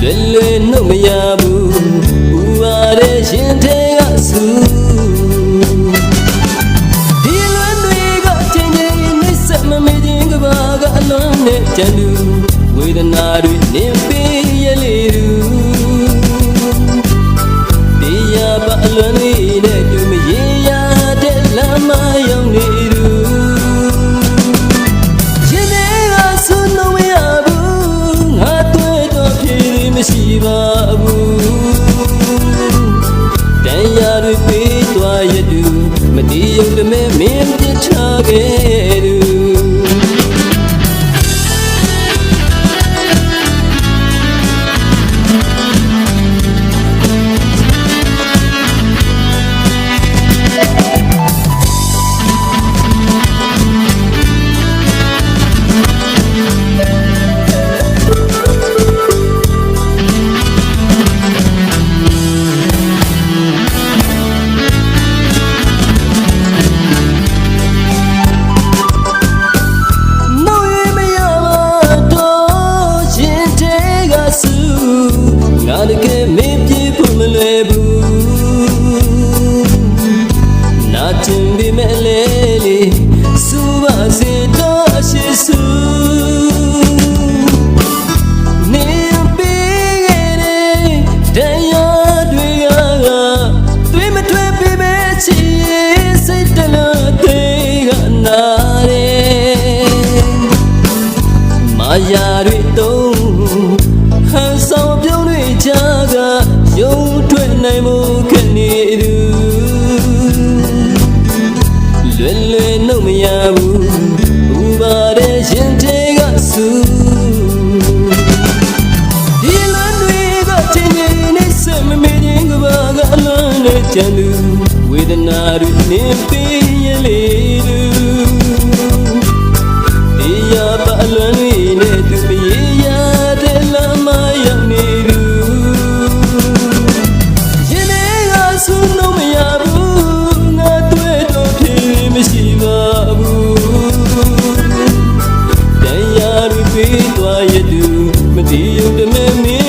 လွယ်နှုတ်မရဘူးဥပါတဲ့ရှင်တဲ့ကဆူဒီလွယ်တွေကချင်းချင်းနှိစက်မမေ့ခြင်းကဘာကအလွန်နဲ့ကြံလူဝေဒနာတွေနေပေးရလေသူတရားပါအလွန်လေးနဲ့တူမရေရတဲ့လမ်းမရောက်နေသူရှင်တဲ့ကဆူနှုတ်မရဘူးငါတွေ့တော့ဖြေမရှိပါဘူးတရားတွေပေးသွားရတူမတည်ရုံတမဲမင်းပြချခဲ့သူငါတကယ်မင်းပြေဖို့မလွယ်ဘူးနာကျင်ပေမဲ့လေစူပါစေတော့ရှိစုနေပေးခဲ့တဲ့တရားတွေကတွေ့မတွေ့ပေမဲ့ချီစိတ်တလို့တွေကနာတယ်မာယာတွေတော့ဟန်ဆောင်ပြုံးတွေချာကရုံထွက်နိုင်မှုခက်နေသူလွယ်လွယ်နှုတ်မရဘူးဥပါတဲ့ရှင်တဲ့ကဆူဒီလမ်းတွေကချင်းချင်းနဲ့ဆက်မမေ့ခြင်းကဘာကအလွန်နဲ့ကြံလူဝေဒနာတွေနေပေးရလေသူတရားပါအလွန်လေးနဲ့သူမရေရတဲ့လမ်းမရောက်နေသူရှင်တွေကဆူနှုတ်မရဘူးငါတွေ့တော့ဖြေမရှိပါဘူးတရားတွေပေးသွားရတူမတည်ရုံတမဲမင်း